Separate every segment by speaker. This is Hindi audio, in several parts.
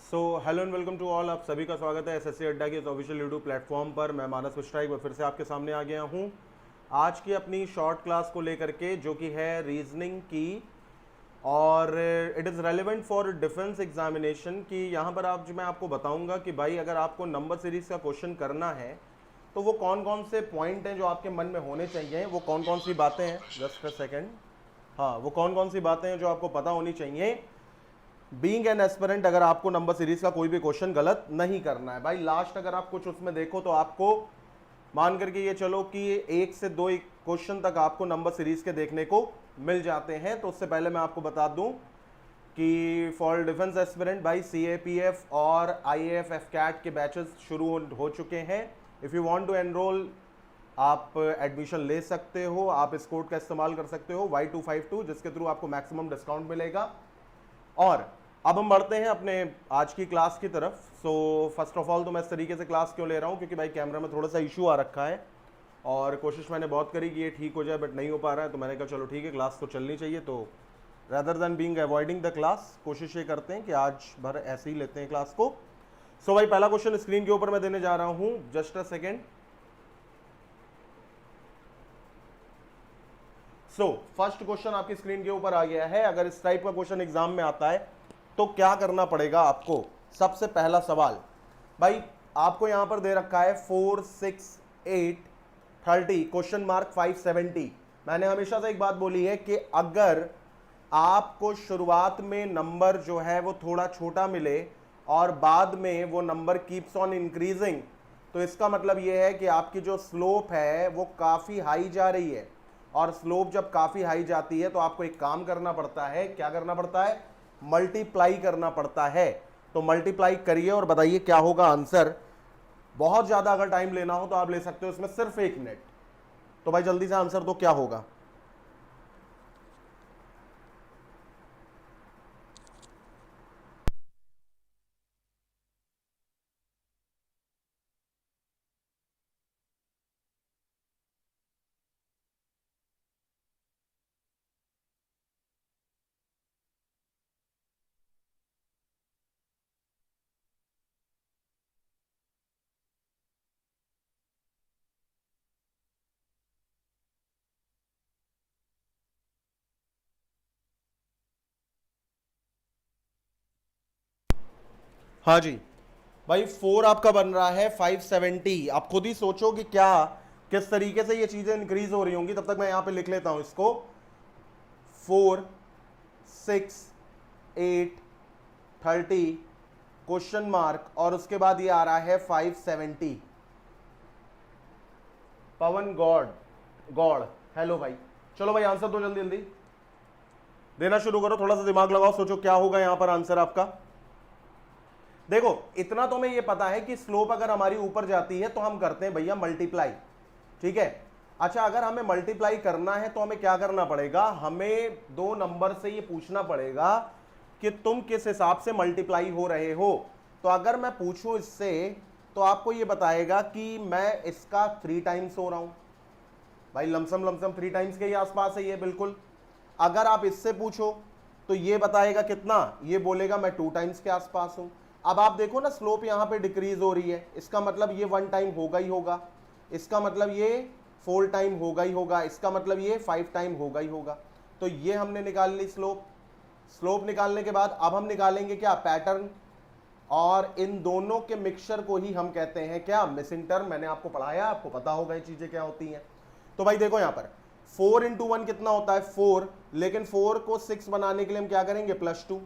Speaker 1: So hello and welcome to all. आप सभी का स्वागत है एसएससी अड्डा के इस ऑफिशियल यूट्यूब प्लेटफॉर्म पर। मैं मानस मिश्रा एक बार फिर से आपके सामने आ गया हूँ आज की अपनी शॉर्ट क्लास को लेकर के, जो कि है रीजनिंग की, और it is relevant for defence examination. कि यहाँ पर आज मैं आपको बताऊंगा कि भाई अगर आपको नंबर सीरीज का क्वेश्चन करना है तो वो कौन कौन से पॉइंट हैं जो आपके मन में होने चाहिए, वो कौन कौन सी बातें हैं, जस्ट अ सेकेंड, हाँ वो कौन कौन सी बातें हैं जो आपको पता होनी चाहिए बीइंग एन एस्पिरेंट, अगर आपको नंबर सीरीज का कोई भी क्वेश्चन गलत नहीं करना है। भाई लास्ट अगर आप कुछ उसमें देखो तो आपको मान करके ये चलो कि एक से दो क्वेश्चन तक आपको नंबर सीरीज के देखने को मिल जाते हैं। तो उससे पहले मैं आपको बता दूं कि फॉर डिफेंस एस्पिरेंट भाई सीएपीएफ और आईएएफ एफकैट के बैचेस शुरू हो चुके हैं। If you want to enrol आप एडमिशन ले सकते हो, आप इस कोड का इस्तेमाल कर सकते हो Y252, जिसके थ्रू आपको मैक्सिमम डिस्काउंट मिलेगा। और अब हम बढ़ते हैं अपने आज की क्लास की तरफ। सो फर्स्ट ऑफ ऑल तो मैं इस तरीके से क्लास क्यों ले रहा हूँ, क्योंकि भाई कैमरा में थोड़ा सा इशू आ रखा है और कोशिश मैंने बहुत करी कि ये ठीक हो जाए, बट नहीं हो पा रहा है। तो मैंने कहा चलो ठीक है, क्लास तो चलनी चाहिए। तो rather than being avoiding the class, कोशिश ये करते हैं कि आज भर ऐसे ही लेते हैं क्लास को। सो भाई पहला क्वेश्चन स्क्रीन के ऊपर मैं देने जा रहा हूँ, just a second. So first question आपकी स्क्रीन के ऊपर आ गया है। अगर इस टाइप का क्वेश्चन एग्जाम में आता है तो क्या करना पड़ेगा आपको। सबसे पहला सवाल भाई आपको यहां पर दे रखा है 4, 6, 8, 30 क्वेश्चन मार्क 570। मैंने हमेशा से एक बात बोली है कि अगर आपको शुरुआत में नंबर जो है वो थोड़ा छोटा मिले और बाद में वो नंबर कीप्स ऑन इंक्रीजिंग, तो इसका मतलब ये है कि आपकी जो स्लोप है वो काफी हाई जा रही है। और स्लोप जब काफी हाई जाती है तो आपको एक काम करना पड़ता है। क्या करना पड़ता है? मल्टीप्लाई करना पड़ता है। तो मल्टीप्लाई करिए और बताइए क्या होगा आंसर। बहुत ज्यादा अगर टाइम लेना हो तो आप ले सकते हो इसमें सिर्फ 1 मिनट। तो भाई जल्दी से आंसर दो, क्या होगा। हाँ जी भाई 4 आपका बन रहा है 570। आप खुद ही सोचो कि क्या किस तरीके से ये चीजें इंक्रीज हो रही होंगी। तब तक मैं यहां पे लिख लेता हूं इसको। 4, 6, 8, 30 क्वेश्चन मार्क और उसके बाद ये आ रहा है 570। पवन गॉड गॉड, हेलो भाई। चलो भाई आंसर दो, जल्दी जल्दी देना शुरू करो, थोड़ा सा दिमाग लगाओ, सोचो क्या होगा यहां पर आंसर आपका। देखो इतना तो हमें ये पता है कि स्लोप अगर हमारी ऊपर जाती है तो हम करते हैं भैया मल्टीप्लाई, ठीक है। अच्छा अगर हमें मल्टीप्लाई करना है तो हमें क्या करना पड़ेगा, हमें दो नंबर से ये पूछना पड़ेगा कि तुम किस हिसाब से मल्टीप्लाई हो रहे हो। तो अगर मैं पूछूं इससे तो आपको ये बताएगा कि मैं इसका 3 टाइम्स हो रहा हूं। भाई लमसम लमसम 3 टाइम्स के ही आसपास है ये बिल्कुल। अगर आप इससे पूछो तो ये बताएगा कितना, ये बोलेगा मैं 2 टाइम्स के आसपास हूं। अब आप देखो ना स्लोप यहां पे डिक्रीज हो रही है, इसका मतलब ये 1 टाइम होगा ही होगा, इसका मतलब ये 4 टाइम होगा ही होगा, इसका मतलब ये 5 टाइम होगा ही होगा। तो ये हमने निकाल ली स्लोप। स्लोप निकालने के बाद अब हम निकालेंगे क्या, पैटर्न। और इन दोनों के मिक्सचर को ही हम कहते हैं क्या, मिसिंग टर्म। मैंने आपको पढ़ाया, आपको पता होगा ये चीजें क्या होती हैं। तो भाई देखो यहां पर 4 इंटू 1 कितना होता है 4, लेकिन 4 को 6 बनाने के लिए हम क्या करेंगे +2।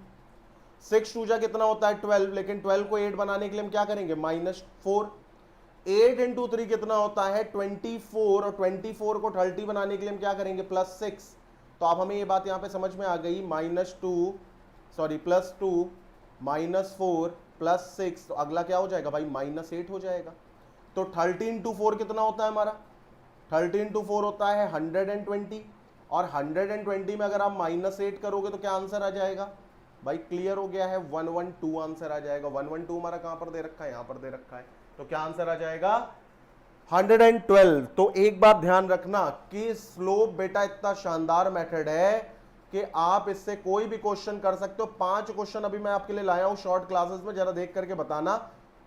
Speaker 1: 6 टू जा कितना होता है 12, लेकिन 12 को 8 बनाने के लिए हम क्या करेंगे -4। 8 इंटू 3 कितना होता है 24, और 24 को 30 बनाने के लिए हम क्या करेंगे +6। तो अब हमें ये बात यहां पे समझ में आ गई, -2 सॉरी +2 -4 +6, तो अगला क्या हो जाएगा भाई -8 हो जाएगा। तो 30 इंटू 4 कितना होता है हमारा, 30 इंटू 4 होता है 120, और 120 में अगर आप -8 करोगे तो क्या आंसर आ जाएगा भाई, क्लियर हो गया है 112 आंसर आ जाएगा। 112 हमारा कहां पर दे रखा है, यहां पर दे रखा है। तो क्या आंसर आ जाएगा 112। तो एक बात ध्यान रखना कि स्लोप बेटा इतना शानदार मेथड है कि आप इससे कोई भी क्वेश्चन कर सकते हो। 5 क्वेश्चन अभी मैं आपके लिए लाया हूं शॉर्ट क्लासेस में, जरा देख करके बताना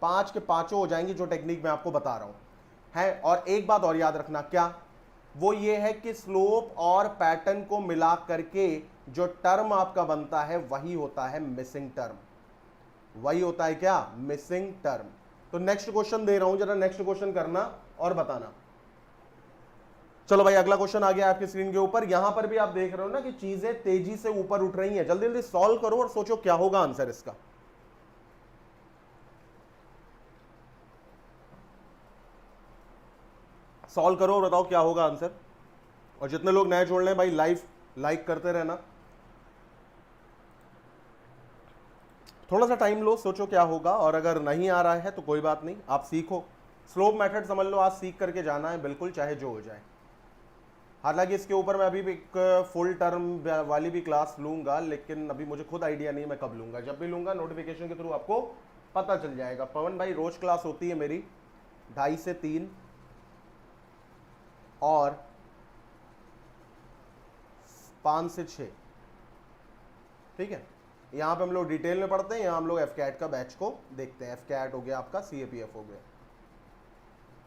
Speaker 1: 5 के 5 हो जाएंगे जो टेक्निक मैं आपको बता रहा हूं है। और एक बात और याद रखना, क्या वो ये है कि स्लोप और पैटर्न को मिला करके जो टर्म आपका बनता है वही होता है मिसिंग टर्म, वही होता है क्या, मिसिंग टर्म। तो नेक्स्ट क्वेश्चन दे रहा हूं, जरा नेक्स्ट क्वेश्चन करना और बताना। चलो भाई अगला क्वेश्चन आ गया आपकी स्क्रीन के ऊपर। यहां पर भी आप देख रहे हो ना कि चीजें तेजी से ऊपर उठ रही हैं। जल्दी जल्दी सॉल्व करो और सोचो क्या होगा आंसर इसका। सॉल्व करो और बताओ क्या होगा आंसर। और जितने लोग नए जोड़ लें भाई लाइव लाइक करते रहना। थोड़ा सा टाइम लो, सोचो क्या होगा, और अगर नहीं आ रहा है तो कोई बात नहीं, आप सीखो। स्लोप मेथड समझ लो, आज सीख करके जाना है बिल्कुल, चाहे जो हो जाए। हालांकि इसके ऊपर मैं अभी भी एक फुल टर्म वाली भी क्लास लूंगा, लेकिन अभी मुझे खुद आइडिया नहीं मैं कब लूंगा। जब भी लूंगा नोटिफिकेशन के थ्रू आपको पता चल जाएगा। पवन भाई रोज क्लास होती है मेरी 2:30 से 3 और 5 से 6, ठीक है। यहाँ पे हम लोग डिटेल में पढ़ते हैं, यहाँ हम लोग एफकैट का बैच को देखते हैं। एफकैट हो गया आपका, सीएपीएफ हो गया।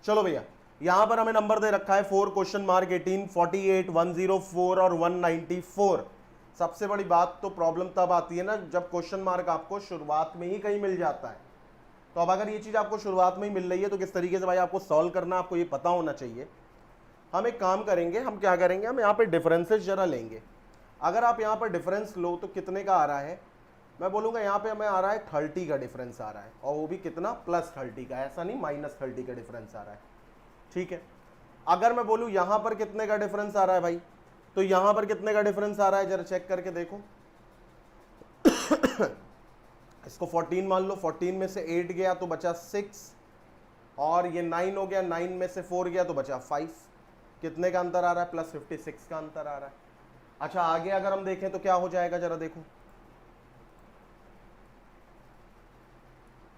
Speaker 1: चलो भैया यहां पर हमें नंबर दे रखा है 4 क्वेश्चन मार्क 18, 48, 104 और 194। सबसे बड़ी बात तो प्रॉब्लम तब आती है ना जब क्वेश्चन मार्क आपको शुरुआत में ही कहीं मिल जाता है। तो अब अगर ये चीज आपको शुरुआत में ही मिल रही है तो किस तरीके से भाई आपको सॉल्व करना, आपको ये पता होना चाहिए। हम एक काम करेंगे, हम क्या करेंगे, हम यहाँ पे डिफरेंसेस जरा लेंगे। अगर आप यहाँ पर डिफरेंस लो तो कितने का आ रहा है, मैं बोलूंगा यहाँ पे हमें आ रहा है 30 का डिफरेंस आ रहा है, और वो भी कितना, +30 का, ऐसा नहीं -30 का डिफरेंस आ रहा है, ठीक है। अगर मैं बोलूं यहां पर कितने का डिफरेंस आ रहा है भाई, तो यहां पर कितने का डिफरेंस आ रहा है जरा चेक करके देखो। इसको 14 मान लो, 14 में से 8 गया तो बचा 6, और ये 9 हो गया, 9 में से 4 गया तो बचा 5। कितने का अंतर आ रहा है, +56 का अंतर आ रहा है। अच्छा आगे अगर हम देखें तो क्या हो जाएगा, जरा देखो।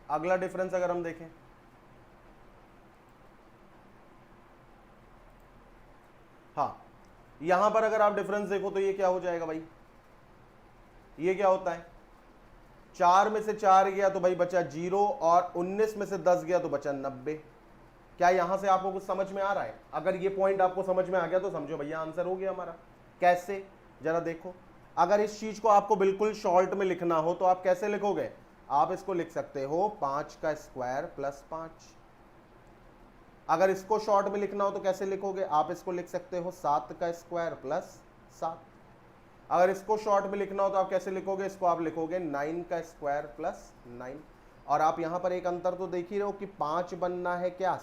Speaker 1: अगला डिफरेंस अगर हम देखें, हाँ यहां पर अगर आप डिफरेंस देखो तो ये क्या हो जाएगा भाई, ये क्या होता है, 4 में से 4 गया तो भाई बचा 0, और 19 में से 10 गया तो बचा 90। क्या यहां से आपको कुछ समझ में आ रहा है? अगर ये पॉइंट आपको समझ में आ गया तो समझो भैया आंसर हो गया हमारा। कैसे, जरा देखो। अगर इस चीज को आपको बिल्कुल शॉर्ट में लिखना हो तो आप कैसे लिखोगे, आप इसको लिख सकते हो 5 का स्क्वायर प्लस 5। अगर इसको शॉर्ट में लिखना हो तो कैसे लिखोगे, आप इसको लिख सकते हो 7 का स्क्वायर प्लस 7। अगर इसको शॉर्ट में लिखना हो तो आप कैसे लिखोगे, इसको आप लिखोगे 9 का स्क्वायर प्लस 9। और आप यहां पर एक अंतर तो देख ही रहे हो कि 5 बनना है क्या,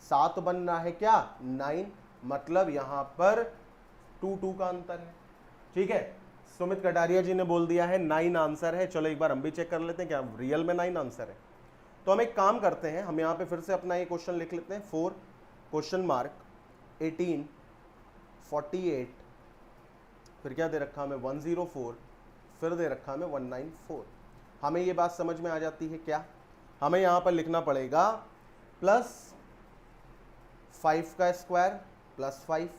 Speaker 1: 7 बनना है क्या, 9। मतलब यहां पर 2 का अंतर है, ठीक है। सुमित कटारिया जी ने बोल दिया है 9 आंसर है। चलो एक बार हम भी चेक कर लेते हैं क्या रियल में 9 आंसर है। तो हम एक काम करते हैं, हम यहाँ पे फिर से अपना ये क्वेश्चन लिख लेते हैं, 4 क्वेश्चन मार्क 18, 48, फिर क्या दे रखा हमें 104, फिर दे रखा हमें 194। हमें ये बात समझ में आ जाती है क्या, हमें यहाँ पर लिखना पड़ेगा +5 का स्क्वायर प्लस 5,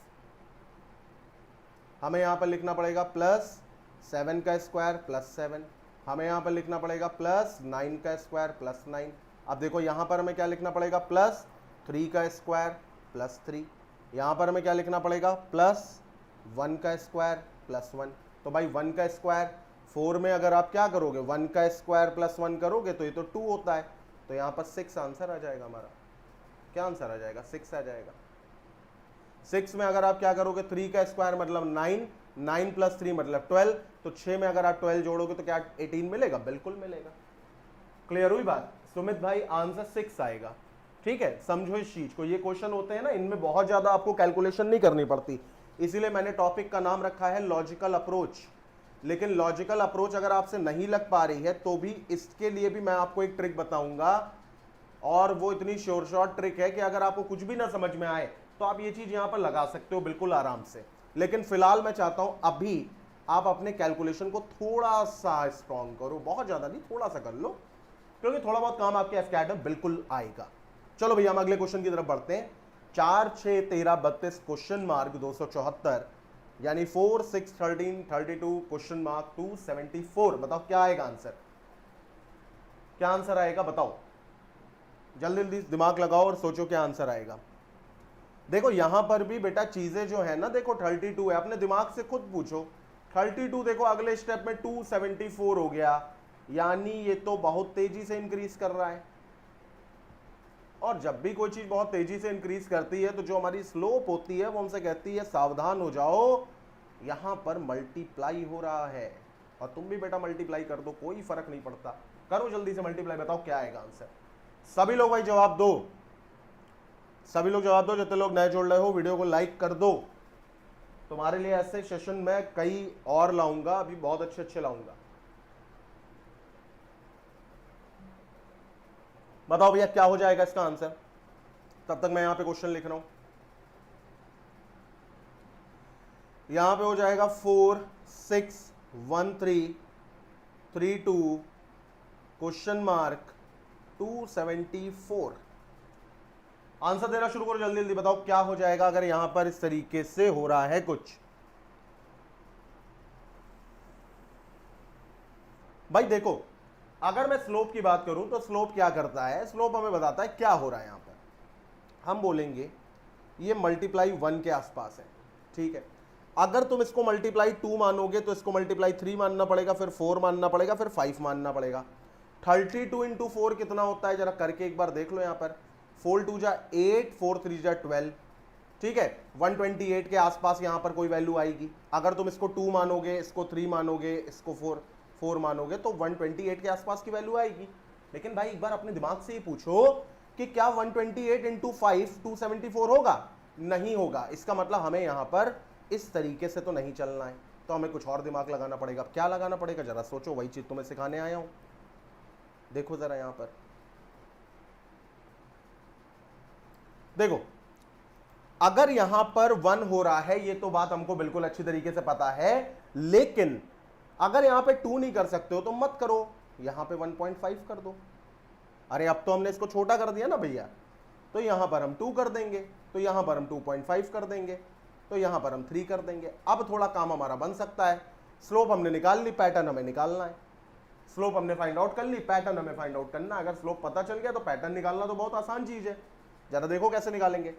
Speaker 1: हमें यहाँ पर लिखना पड़ेगा +7 का स्क्वायर प्लस 7, हमें यहाँ पर लिखना पड़ेगा +9 का स्क्वायर प्लस 9। अब देखो यहाँ पर हमें क्या लिखना पड़ेगा, +3 का स्क्वायर प्लस 3। यहाँ पर हमें क्या लिखना पड़ेगा, +1 का स्क्वायर प्लस 1। तो भाई 1 का स्क्वायर 4 में अगर आप क्या करोगे, 1 का स्क्वायर प्लस 1 करोगे तो ये तो 2 होता है। तो यहाँ पर 6 आंसर आ जाएगा हमारा। क्या आंसर आ जाएगा, 6 आ जाएगा। 6 में अगर आप क्या करोगे, 3 का स्क्वायर मतलब 9, 9 + 3 मतलब 12, तो 6 में अगर आप 12 जोड़ोगे तो क्या 18 मिलेगा, बिल्कुल मिलेगा। क्लियर हुई बात सुमित भाई, आंसर 6 आएगा, ठीक है। समझो इस चीज को, ये क्वेश्चन होते हैं ना, इनमें बहुत ज्यादा आपको कैलकुलेशन नहीं करनी पड़ती, इसीलिए मैंने टॉपिक का नाम रखा है लॉजिकल अप्रोच। लेकिन लॉजिकल अप्रोच अगर आपसे नहीं लग पा रही है तो भी इसके लिए भी मैं आपको एक ट्रिक बताऊंगा, और वो इतनी श्योर शॉर्ट ट्रिक है कि अगर आपको कुछ भी ना समझ में आए तो आप ये चीज यहां पर लगा सकते हो बिल्कुल आराम से। लेकिन फिलहाल मैं चाहता हूं अभी आप अपने कैलकुलेशन को थोड़ा सा स्ट्रॉन्ग करो, बहुत ज्यादा नहीं, थोड़ा सा कर लो, क्योंकि थोड़ा बहुत काम आपके एफकैट में बिल्कुल आएगा। चलो भैया हम अगले क्वेश्चन की तरफ बढ़ते हैं। 4, 6, 13, 32 क्वेश्चन मार्क 274 यानी 4 6 13 32 क्वेश्चन मार्क 274। बताओ क्या आएगा आंसर, क्या आंसर आएगा बताओ, जल्दी जल्दी दिमाग लगाओ और सोचो क्या आंसर आएगा। देखो यहां पर भी बेटा चीजें जो है ना, देखो 32 है, अपने दिमाग से खुद पूछो 32, देखो अगले स्टेप में 274 हो गया, यानी ये तो बहुत तेजी से इंक्रीज कर रहा है। और जब भी कोई चीज बहुत तेजी से इंक्रीज करती है तो जो हमारी स्लोप होती है वो हमसे कहती है सावधान हो जाओ, यहां पर मल्टीप्लाई हो रहा है। और तुम भी बेटा मल्टीप्लाई कर दो, कोई फर्क नहीं पड़ता, करो जल्दी से मल्टीप्लाई, बताओ क्या आएगा आंसर। सभी लोग भाई जवाब दो, सभी लोग जवाब दो, जितने लोग नए जोड़ रहे हो वीडियो को लाइक कर दो। तुम्हारे लिए ऐसे सेशन मैं कई और लाऊंगा, अभी बहुत अच्छे अच्छे लाऊंगा। बताओ भैया क्या हो जाएगा इसका आंसर, तब तक मैं यहां पे क्वेश्चन लिख रहा हूं। यहां पे हो जाएगा 4 6 1 3 3 2 क्वेश्चन मार्क 274। आंसर देना शुरू करो जल्दी जल्दी, बताओ क्या हो जाएगा अगर यहां पर इस तरीके से हो रहा है कुछ। भाई देखो अगर मैं स्लोप की बात करूं तो स्लोप क्या करता है, स्लोप हमें बताता है क्या हो रहा है। यहां पर हम बोलेंगे ये मल्टीप्लाई 1 के आसपास है, ठीक है। अगर तुम इसको मल्टीप्लाई 2 मानोगे तो इसको मल्टीप्लाई 3 मानना पड़ेगा, फिर 4 मानना पड़ेगा, फिर 5 मानना पड़ेगा। 32 इंटू 4 कितना होता है, जरा करके एक बार देख लो। यहां पर 4 2 जा 8, 4 3 जा 12, ठीक है। 128 के आसपास यहां पर कोई वैल्यू आएगी। अगर तुम इसको 2 मानोगे, इसको 3 मानोगे, इसको 4 मानोगे तो 128 के आसपास की वैल्यू आएगी। लेकिन भाई एक बार अपने दिमाग से ही पूछो कि क्या 128 इंटू 5 274 होगा? नहीं होगा। इसका मतलब हमें यहां पर इस तरीके से तो नहीं चलना है, तो हमें कुछ और दिमाग लगाना पड़ेगा। क्या लगाना पड़ेगा जरा सोचो, वही चीज तुम्हें सिखाने आया हूं। देखो जरा यहां पर देखो, अगर यहां पर 1 हो रहा है ये तो बात हमको बिल्कुल अच्छी तरीके से पता है, लेकिन अगर यहां पे 2 नहीं कर सकते हो तो मत करो, यहां पे 1.5 कर दो। अरे अब तो हमने इसको छोटा कर दिया ना भैया, तो यहां पर हम 2 कर देंगे, तो यहां पर हम 2.5 कर देंगे, तो यहां पर हम 3 कर देंगे। अब थोड़ा काम हमारा बन सकता है। स्लोप हमने निकाल ली, पैटर्न हमें निकालना है। स्लोप हमने फाइंड आउट कर ली, पैटर्न हमें फाइंड आउट करना। अगर स्लोप पता चल गया तो पैटर्न निकालना तो बहुत आसान चीज है। जरा देखो कैसे निकालेंगे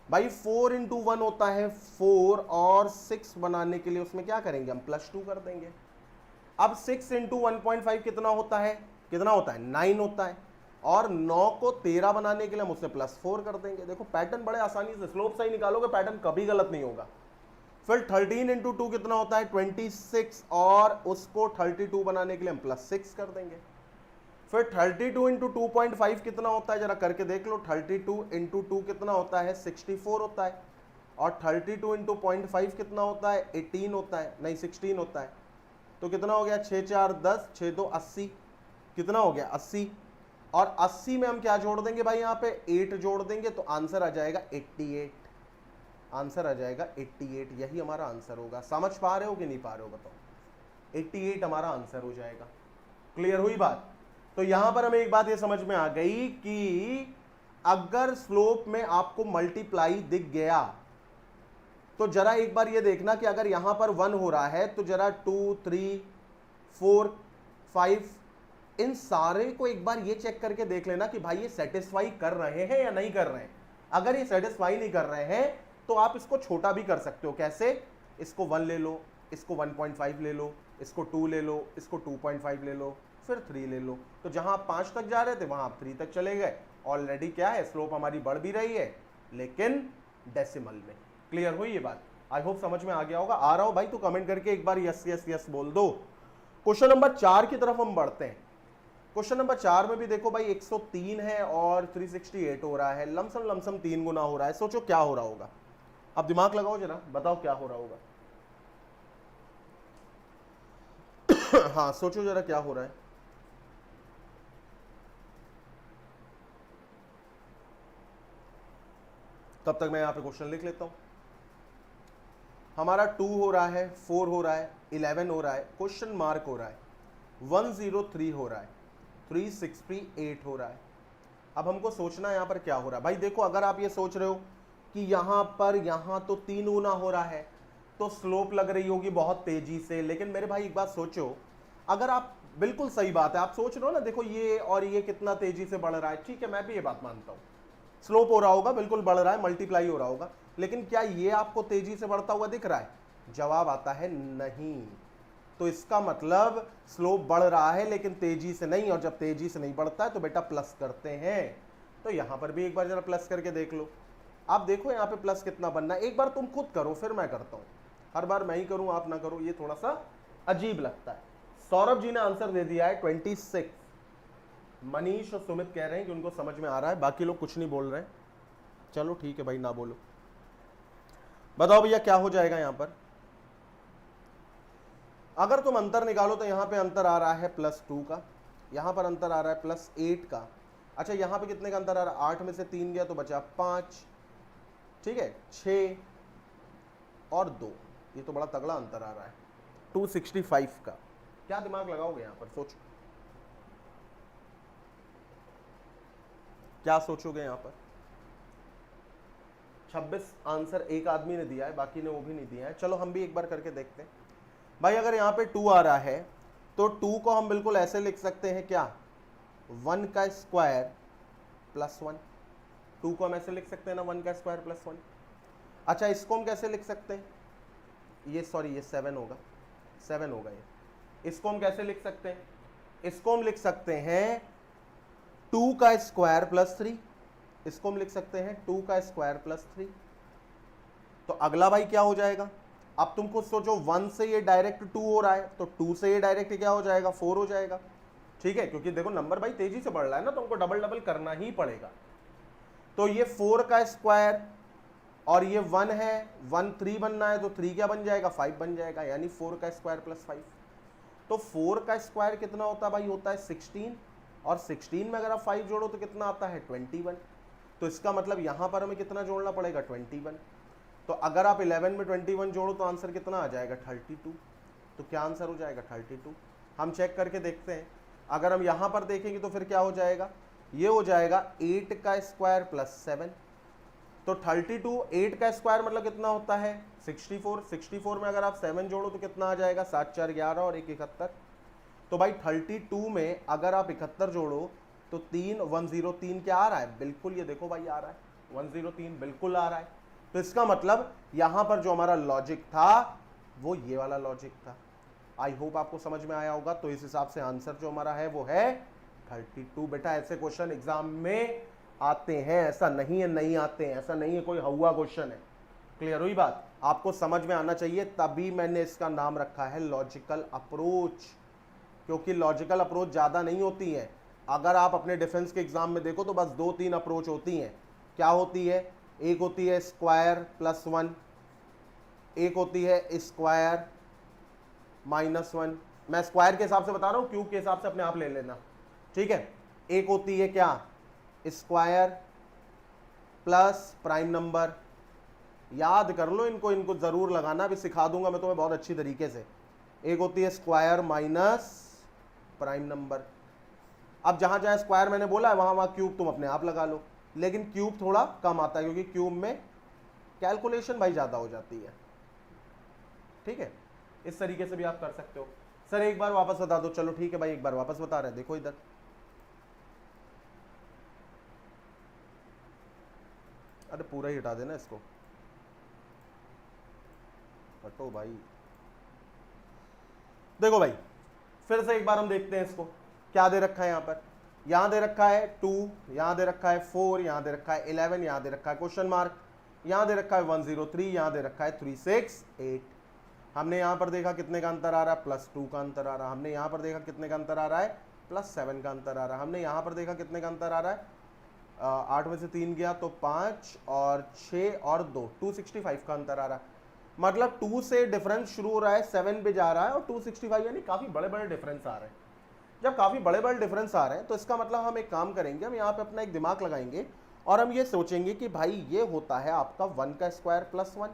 Speaker 1: भाई। 4 इंटू 1 होता है 4, और 6 बनाने के लिए उसमें क्या करेंगे हम, +2 कर देंगे। अब 6 इंटू 1.5 कितना होता है, कितना होता है 9 होता है, और 9 को 13 बनाने के लिए हम उससे +4 कर देंगे। देखो पैटर्न बड़े आसानी से, स्लोप सही निकालोगे पैटर्न कभी गलत नहीं होगा। फिर 13 इंटू 2 कितना होता है 26, और उसको 32 बनाने के लिए हम +6 कर देंगे। फिर 32 इंटू 2.5 कितना होता है, जरा करके देख लो। 32 इंटू 2 कितना होता है 64 होता है, और 32 इंटू 0.5 कितना होता है 18 होता है, नहीं 16 होता है। तो कितना हो गया 6 4 10, 6 2 80, कितना हो गया 80, और 80 में हम क्या जोड़ देंगे भाई, यहाँ पे 8 जोड़ देंगे, तो आंसर आ जाएगा 88। आंसर आ जाएगा 88, यही हमारा आंसर होगा। समझ पा रहे हो कि नहीं पा रहे हो बताओ, 88 हमारा आंसर हो जाएगा। क्लियर हुई बात? तो यहां पर हमें एक बात ये समझ में आ गई कि अगर स्लोप में आपको मल्टीप्लाई दिख गया तो जरा एक बार ये देखना कि अगर यहां पर 1 हो रहा है तो जरा 2 3 4 5 इन सारे को एक बार ये चेक करके देख लेना कि भाई ये सेटिस्फाई कर रहे हैं या नहीं कर रहे हैं। अगर ये सेटिस्फाई नहीं कर रहे हैं तो आप इसको छोटा भी कर सकते हो। कैसे? इसको 1 ले लो, इसको 1.5 ले लो, इसको 2 ले लो, इसको 2.5 ले लो, फिर 3 ले लो। तो जहां आप 5 तक जा रहे थे वहां आप 3 तक चले गए। ऑलरेडी क्या है, स्लोप हमारी बढ़ भी रही है लेकिन डेसिमल में। क्लियर हुई ये बात? आई होप समझ में आ गया होगा। आ रहा हो भाई तो कमेंट करके एक बार यस यस यस बोल दो। क्वेश्चन नंबर 4 की तरफ हम बढ़ते हैं। क्वेश्चन नंबर 4 में भी देखो भाई 103 है और 368 हो रहा है, लमसम 3 गुना हो रहा है। सोचो क्या हो रहा होगा, अब दिमाग लगाओ जरा, बताओ क्या हो रहा होगा। हाँ सोचो जरा क्या हो रहा है। तब तक मैं यहां पे क्वेश्चन लिख लेता हूं। हमारा 2 हो रहा है, 4 हो रहा है, 11 हो रहा है, क्वेश्चन मार्क हो रहा है, 103 हो रहा है, 368 हो रहा है। अब हमको सोचना है यहां पर क्या हो रहा है। भाई देखो अगर आप ये सोच रहे हो कि यहां तो 3 गुना हो रहा है, तो स्लोप लग रही होगी बहुत तेजी से, लेकिन मेरे भाई एक बात सोचो, अगर आप, बिल्कुल सही बात है, आप सोच रहे हो ना, देखो ये और ये कितना तेजी से बढ़ रहा है, ठीक है मैं भी ये बात मानता हूं, स्लोप हो रहा होगा, बिल्कुल बढ़ रहा है, मल्टीप्लाई हो रहा होगा, लेकिन क्या ये आपको तेजी से बढ़ता हुआ दिख रहा है? जवाब आता है नहीं। तो इसका मतलब स्लोप बढ़ रहा है लेकिन तेजी से नहीं, और जब तेजी से नहीं बढ़ता है तो बेटा प्लस करते हैं। तो यहां पर भी एक बार जरा प्लस करके देख लो। आप देखो यहां पे प्लस कितना बनना है, एक बार तुम खुद करो फिर मैं करता हूं, हर बार मैं ही करूं आप ना करो, ये थोड़ा सा अजीब लगता है। सौरभ जी ने आंसर दे दिया है 26। मनीष और सुमित कह रहे हैं कि उनको समझ में आ रहा है, बाकी लोग कुछ नहीं बोल रहे हैं। चलो ठीक है भाई, ना बोलो। बताओ भैया क्या हो जाएगा यहां पर? अगर तुम अंतर निकालो तो यहां पे अंतर आ रहा है +2 का, यहां पर अंतर आ रहा है +8 का। अच्छा यहां पे कितने का अंतर आ रहा है? 8 में से 3 गया तो बचा 5, ठीक है, 6 और 2, ये तो बड़ा तगड़ा अंतर आ रहा है 265 का। क्या दिमाग लगाओगे यहां पर? सोचो क्या सोचोगे यहां पर? 26 आंसर एक आदमी ने दिया है, बाकी ने वो भी नहीं दिया है। चलो हम भी एक बार करके देखते हैं भाई। अगर यहां पे 2 आ रहा है तो 2 को हम बिल्कुल ऐसे लिख सकते हैं, क्या, 1 का स्क्वायर +1। 2 को हम ऐसे लिख सकते हैं ना, 1 का स्क्वायर +1। अच्छा इसको हम कैसे लिख सकते हैं? ये सॉरी ये 7 होगा, 7 होगा ये। इसको हम कैसे लिख सकते हैं? इसको हम लिख सकते हैं 2 का स्क्वायर +3। इसको हम लिख सकते हैं 2 का स्क्वायर +3। तो अगला भाई क्या हो जाएगा? अब तुम खुद सोचो, 1 से ये डायरेक्ट 2 हो रहा है, तो 2 से ये डायरेक्ट क्या हो जाएगा? 4 हो जाएगा, ठीक है, क्योंकि देखो नंबर भाई तेजी से बढ़ रहा है ना, तो हमको डबल डबल करना ही पड़ेगा। तो ये 4 का स्क्वायर और ये 1 है, 1 3 बनना है, तो 3 क्या बन जाएगा? 5 बन जाएगा, यानी 4 का स्क्वायर +5। तो 4 का स्क्वायर कितना होता है भाई? होता है 16, और 16 में अगर आप 5 जोड़ो तो कितना आता है? 21। तो इसका मतलब यहां पर हमें कितना जोड़ना पड़ेगा? 21। तो अगर आप 11 में 21 जोड़ो तो आंसर कितना आ जाएगा? 32। तो क्या आंसर हो जाएगा? 32। हम चेक करके देखते हैं। अगर हम यहां पर देखेंगे तो फिर क्या हो जाएगा? ये हो जाएगा 8 का स्क्वायर +7। तो 32, 8 का स्क्वायर मतलब कितना होता है? 64। 64 में अगर आप 7 जोड़ो तो कितना आ जाएगा? 7 4 11 और 1 71। तो भाई 32 में अगर आप 71 जोड़ो तो 3 103 क्या आ रहा है? बिल्कुल ये देखो भाई आ रहा है 103, बिल्कुल आ रहा है। तो इसका मतलब यहां पर जो हमारा लॉजिक था वो ये वाला लॉजिक था। आई होप आपको समझ में आया होगा। तो इस हिसाब से आंसर जो हमारा है वो है 32। बेटा ऐसे क्वेश्चन एग्जाम में आते हैं, ऐसा नहीं है नहीं आते हैं, ऐसा नहीं है कोई हुआ क्वेश्चन है। क्लियर हुई बात? आपको समझ में आना चाहिए, तभी मैंने इसका नाम रखा है लॉजिकल अप्रोच, क्योंकि लॉजिकल अप्रोच ज्यादा नहीं होती है। अगर आप अपने डिफेंस के एग्जाम में देखो तो बस 2-3 अप्रोच होती हैं। क्या होती है? एक होती है स्क्वायर +1, एक होती है स्क्वायर -1। मैं स्क्वायर के हिसाब से बता रहा हूं, क्यूब के हिसाब से अपने आप ले लेना, ठीक है। एक होती है क्या? Square plus prime number. याद कर लो इनको, इनको जरूर लगाना, अभी सिखा दूंगा मैं तुम्हें बहुत अच्छी तरीके से। एक होती है स्क्वायर माइनस प्राइम नंबर। अब जहां जहां स्क्वायर मैंने बोला है वहां वहां क्यूब तुम अपने आप लगा लो, लेकिन क्यूब थोड़ा कम आता है क्योंकि क्यूब में कैलकुलेशन भाई ज्यादा हो जाती है, ठीक है। इस तरीके से भी आप कर सकते हो। सर एक बार वापस बता दो। चलो ठीक है भाई, एक बार वापस बता रहे हैं, देखो इधर। अरे पूरा ही हटा देना इसको, हटो भाई। देखो भाई फिर से एक बार हम देखते हैं इसको, क्या दे रखा है यहां पर। यहां दे रखा है 2, यहां दे रखा है 4, यहां दे रखा है 11, यहां दे रखा है क्वेश्चन मार्क, यहां दे रखा है 103, यहां दे रखा है 368। हमने यहां पर देखा कितने का अंतर आ रहा है? +2 का अंतर आ रहा है। हमने यहां पर देखा कितने का अंतर आ रहा है? +7 का अंतर आ रहा है। हमने यहां पर देखा कितने का अंतर आ रहा है? 8 में से 3 गया तो 5 और 6 और 2, 265 का अंतर आ रहा है। मतलब 2 से डिफरेंस शुरू हो रहा है, 7 पे जा रहा है और 265, यानी काफी बड़े बड़े डिफरेंस आ रहे हैं। जब काफी बड़े बड़े डिफरेंस आ रहे हैं तो इसका मतलब हम एक काम करेंगे, हम यहाँ पे अपना एक दिमाग लगाएंगे और हम ये सोचेंगे कि भाई ये होता है आपका 1 का स्क्वायर +1।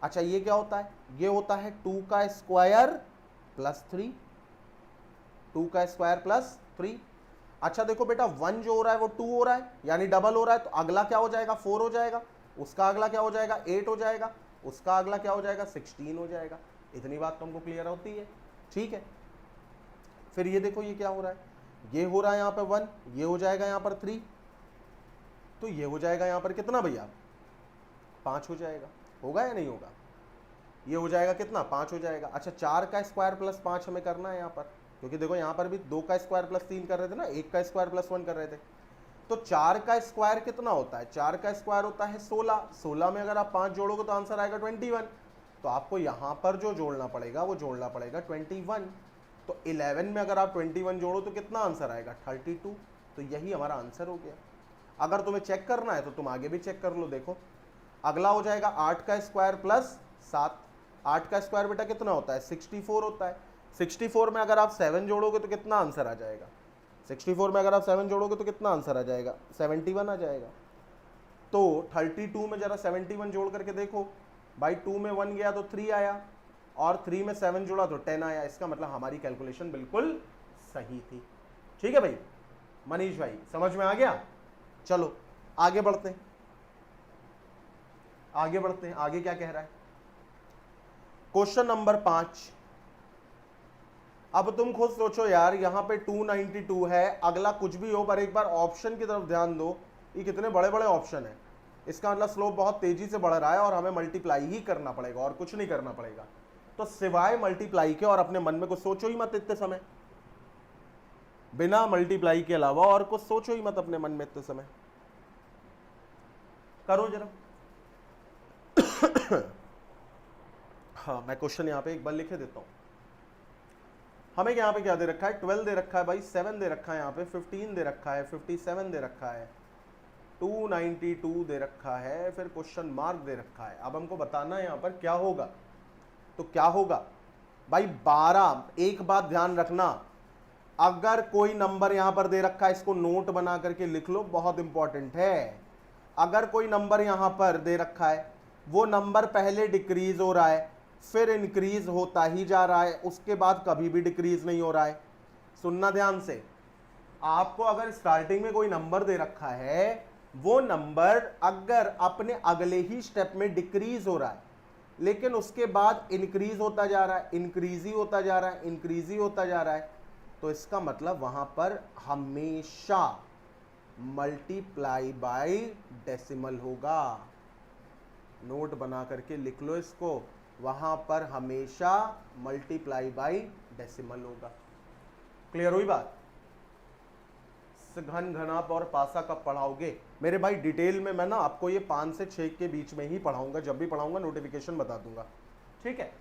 Speaker 1: अच्छा ये क्या होता है? ये होता है 2 का स्क्वायर +3, 2 का स्क्वायर +3। अच्छा देखो बेटा 1 जो हो रहा है वो 2 हो रहा है, यानी डबल हो रहा है, तो अगला क्या हो जाएगा? 4 हो जाएगा, उसका अगला क्या हो जाएगा? 8 हो जाएगा, उसका अगला क्या हो जाएगा 16 हो जाएगा। इतनी बात तुमको क्लियर होती है, ठीक है। फिर ये देखो ये क्या हो रहा है, ये हो रहा है यहाँ पर 1, ये हो जाएगा यहाँ पर 3, तो ये हो जाएगा यहाँ पर कितना भैया 5 हो जाएगा, होगा या नहीं होगा, ये हो जाएगा कितना 5 हो जाएगा। अच्छा 4 का स्क्वायर प्लस 5 हमें करना है यहाँ पर, क्योंकि देखो यहाँ पर भी 2 का स्क्वायर प्लस 3 कर रहे थे ना, 1 का स्क्वायर प्लस 1 कर रहे थे। तो 4 का स्क्वायर कितना होता है, 4 का स्क्वायर होता है 16, 16 में अगर आप 5 जोड़ोगे तो आंसर आएगा 21। तो आपको यहाँ पर जो जोड़ना पड़ेगा वो जोड़ना पड़ेगा 21। तो 11 में अगर आप 21 जोड़ो तो कितना आंसर आएगा 32। तो यही हमारा आंसर हो गया। अगर तुम्हें चेक करना है तो तुम आगे भी चेक कर लो। देखो अगला हो जाएगा 8 का स्क्वायर प्लस 7, 8 का स्क्वायर बेटा कितना होता है 64 होता है। 64 में अगर आप 7 जोड़ोगे तो कितना आंसर आ जाएगा, 64 में अगर आप 7 जोड़ोगे तो कितना आंसर आ जाएगा 71 आ जाएगा। तो 32 में जरा 71 जोड़ करके देखो भाई, 2 में 1 गया तो 3 आया, और 3 में 7 जोड़ा तो 10 आया। इसका मतलब हमारी कैलकुलेशन बिल्कुल सही थी। ठीक है भाई मनीष भाई, समझ में आ गया। चलो आगे बढ़ते हैं, आगे बढ़ते हैं। आगे क्या कह रहा है, क्वेश्चन नंबर 5। अब तुम खुद सोचो यार, यहां पे 292 है, अगला कुछ भी हो पर एक बार ऑप्शन की तरफ ध्यान दो, ये कितने बड़े बड़े ऑप्शन है। इसका मतलब स्लोप बहुत तेजी से बढ़ रहा है और हमें मल्टीप्लाई ही करना पड़ेगा और कुछ नहीं करना पड़ेगा। तो सिवाय मल्टीप्लाई के और अपने मन में कुछ सोचो ही मत इतने समय, बिना मल्टीप्लाई के अलावा और कुछ सोचो ही मत अपने मन में इतने समय, करो जरा। हाँ मैं क्वेश्चन यहां पे एक बार लिखे देता हूं। हमें यहाँ पे क्या दे रखा है 12 दे रखा है भाई, 7 दे रखा है, यहाँ पे 15 दे रखा है, 57 दे रखा है, 292 दे रखा है, फिर क्वेश्चन मार्क दे रखा है। अब हमको बताना है यहाँ पर क्या होगा। तो क्या होगा भाई 12। एक बात ध्यान रखना, अगर कोई नंबर यहां पर दे रखा है इसको नोट बना करके लिख लो, बहुत इंपॉर्टेंट है। अगर कोई नंबर यहां पर दे रखा है, वो नंबर पहले डिक्रीज हो रहा है, फिर इंक्रीज होता ही जा रहा है, उसके बाद कभी भी डिक्रीज नहीं हो रहा है। सुनना ध्यान से, आपको अगर स्टार्टिंग में कोई नंबर दे रखा है, वो नंबर अगर अपने अगले ही स्टेप में डिक्रीज हो रहा है, लेकिन उसके बाद इंक्रीज होता जा रहा है, इंक्रीज ही होता जा रहा है, इंक्रीज ही होता जा रहा है, तो इसका मतलब वहां पर हमेशा मल्टीप्लाई बाय डेसिमल होगा। नोट बना करके लिख लो इसको, वहां पर हमेशा मल्टीप्लाई बाय डेसिमल होगा। क्लियर हुई बात। घन घनाप और पासा कब पढ़ाओगे मेरे भाई, डिटेल में मैं ना आपको ये 5 से 6 के बीच में ही पढ़ाऊंगा, जब भी पढ़ाऊंगा नोटिफिकेशन बता दूंगा, ठीक है।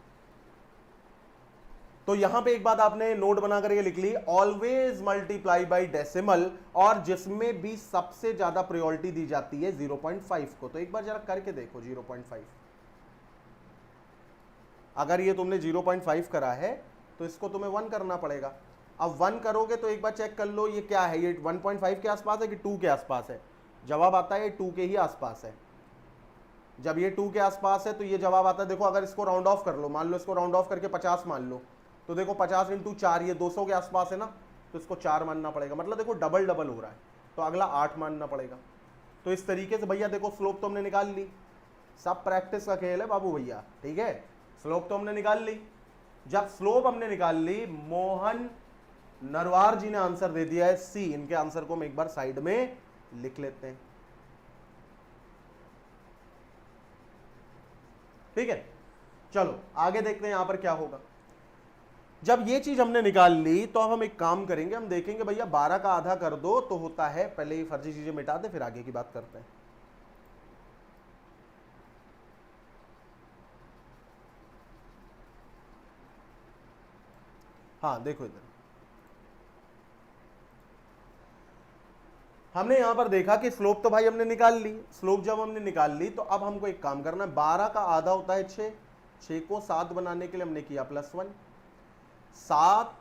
Speaker 1: तो यहां पे एक बात आपने नोट बना करके लिख ली, ऑलवेज मल्टीप्लाई बाय डेसिमल, और जिसमें भी सबसे ज्यादा प्रायोरिटी दी जाती है 0.5 को। तो एक बार जरा करके देखो 0.5, अगर ये तुमने 0.5 करा है तो इसको तुम्हें 1 करना पड़ेगा। अब 1 करोगे तो एक बार चेक कर लो ये क्या है, ये 1.5 के आसपास है कि 2 के आसपास है। जवाब आता है 2 के ही आसपास है। जब ये 2 के आसपास है तो ये जवाब आता है, देखो अगर इसको राउंड ऑफ कर लो, मान लो इसको राउंड ऑफ करके 50 मान लो, तो देखो 50 × 4 ये 200 के आसपास है ना, तो इसको 4 मानना पड़ेगा, मतलब देखो डबल डबल हो रहा है, तो अगला 8 मानना पड़ेगा। तो इस तरीके से भैया देखो स्लोप तो हमने निकाल ली, सब प्रैक्टिस का खेल है बाबू भैया, ठीक है। स्लोप तो हमने निकाल ली। जब स्लोप हमने निकाल ली, मोहन नरवार जी ने आंसर दे दिया है सी। इनके आंसर को हम एक बार साइड में लिख लेते हैं, ठीक है। चलो आगे देखते हैं यहां पर क्या होगा। जब ये चीज हमने निकाल ली तो अब हम एक काम करेंगे, हम देखेंगे भैया 12 का आधा कर दो तो होता है, पहले ये फर्जी चीजें मिटा दे फिर आगे की बात करते हैं। हाँ देखो इधर हमने यहां पर देखा कि स्लोप तो भाई हमने निकाल ली। स्लोप जब हमने निकाल ली तो अब हमको एक काम करना है, 12 का आधा होता है 6, 6 को 7 बनाने के लिए हमने किया +1, 7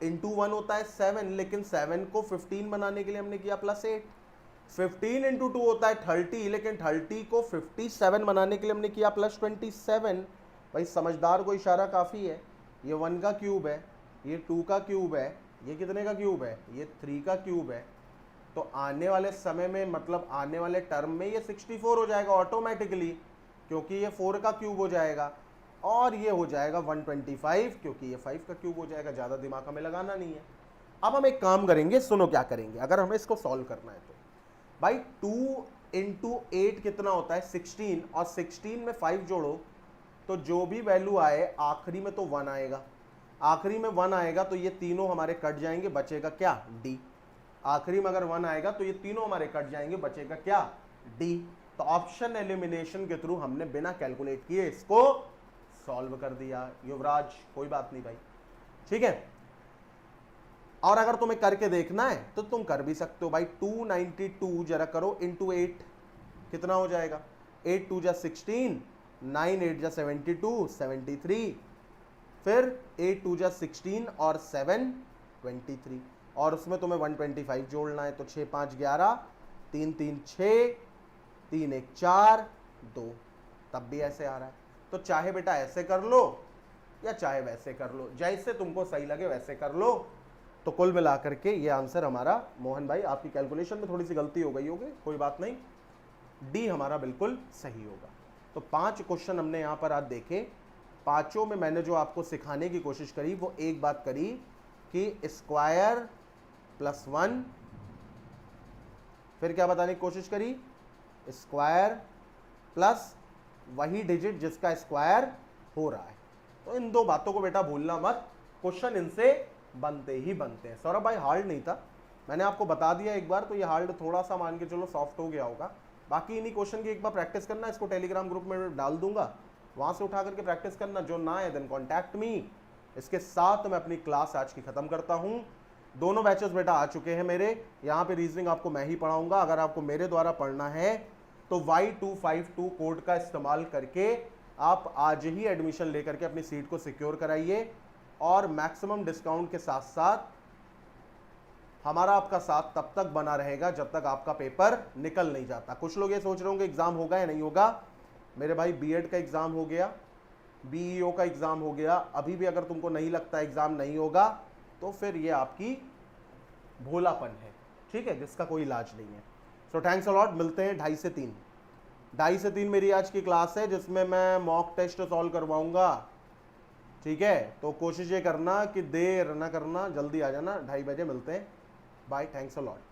Speaker 1: × 1 होता है 7, लेकिन 7 को 15 बनाने के लिए हमने किया +8, 15 × 2 होता है 30, लेकिन 30 को 57 बनाने के लिए हमने किया +27। भाई समझदार को इशारा काफ़ी है, ये 1 का क्यूब है, ये 2 का क्यूब है, ये कितने का क्यूब है, ये 3 का क्यूब है। तो आने वाले समय में, मतलब आने वाले टर्म में ये 64 हो जाएगा ऑटोमेटिकली, क्योंकि ये 4 का क्यूब हो जाएगा, और ये हो जाएगा 125 क्योंकि ये 5 का क्यूब हो जाएगा। ज़्यादा दिमाग हमें लगाना नहीं है। अब हम एक काम करेंगे, सुनो क्या करेंगे। अगर हमें इसको सॉल्व करना है तो भाई 2 इंटू 8 कितना होता है 16, और 16 में 5 जोड़ो तो जो भी वैल्यू आए आखिरी में तो 1 आएगा। आखिरी में 1 आएगा तो ये तीनों हमारे कट जाएंगे, बचेगा क्या डी। आखिरी में अगर 1 आएगा तो ये तीनों हमारे कट जाएंगे, बचेगा क्या डी। तो ऑप्शन एलिमिनेशन के थ्रू हमने बिना कैलकुलेट किए इसको सॉल्व कर दिया। युवराज कोई बात नहीं भाई, ठीक है। और अगर तुम्हें करके देखना है तो तुम कर भी सकते हो भाई। 292 जरा करो इंटू 8 कितना हो जाएगा, 8 2 जा 16, 9 8 जा 72 73, फिर 8 2 जा 16 और 7 23, और उसमें तुम्हें 125 जोड़ना है। तो 6 5 11, 3 3 6, 3 1 4 2, तब भी ऐसे आ रहा है। तो चाहे बेटा ऐसे कर लो या चाहे वैसे कर लो, जैसे तुमको सही लगे वैसे कर लो। तो कुल मिलाकर के ये आंसर हमारा, मोहन भाई आपकी कैलकुलेशन में थोड़ी सी गलती हो गई होगी, कोई बात नहीं, डी हमारा बिल्कुल सही होगा। तो 5 क्वेश्चन हमने यहाँ पर आज देखे। पांचों में मैंने जो आपको सिखाने की कोशिश करी वो एक बात करी कि स्क्वायर प्लस 1, फिर क्या बताने की कोशिश करी, स्क्वायर प्लस वही डिजिट जिसका स्क्वायर हो रहा है। तो इन दो बातों को बेटा भूलना मत, क्वेश्चन इनसे बनते ही बनते हैं। सौरभ भाई हार्ड नहीं था, मैंने आपको बता दिया एक बार, तो ये हार्ड थोड़ा सा मान के चलो सॉफ्ट हो गया होगा। बाकी इन्हीं क्वेश्चन की एक बार प्रैक्टिस करना, इसको टेलीग्राम ग्रुप में डाल दूंगा, वहां से उठा करके प्रैक्टिस करना। जो ना है देन कॉन्टैक्ट मी। इसके साथ मैं अपनी क्लास आज की खत्म करता हूं। दोनों बैचेस बेटा आ चुके हैं मेरे, यहाँ पे रीजनिंग आपको मैं ही पढ़ाऊंगा। अगर आपको मेरे द्वारा पढ़ना है तो Y252 कोड का इस्तेमाल करके आप आज ही एडमिशन लेकर के अपनी सीट को सिक्योर कराइए, और मैक्सिमम डिस्काउंट के साथ साथ हमारा आपका साथ तब तक बना रहेगा जब तक आपका पेपर निकल नहीं जाता। कुछ लोग ये सोच रहे होंगे एग्जाम होगा या नहीं होगा। मेरे भाई बीएड का एग्जाम हो गया, बीईओ का एग्जाम हो गया, अभी भी अगर तुमको नहीं लगता एग्जाम नहीं होगा तो फिर ये आपकी भोलापन है, ठीक है, जिसका कोई इलाज नहीं है। सो थैंक्स अ लॉट, मिलते हैं 2:30 से 3। 2:30 से 3 मेरी आज की क्लास है जिसमें मैं मॉक टेस्ट सॉल्व करवाऊंगा, ठीक है। तो कोशिश ये करना कि देर ना करना, जल्दी आ जाना। 2:30 बजे मिलते हैं। Bye, thanks a lot.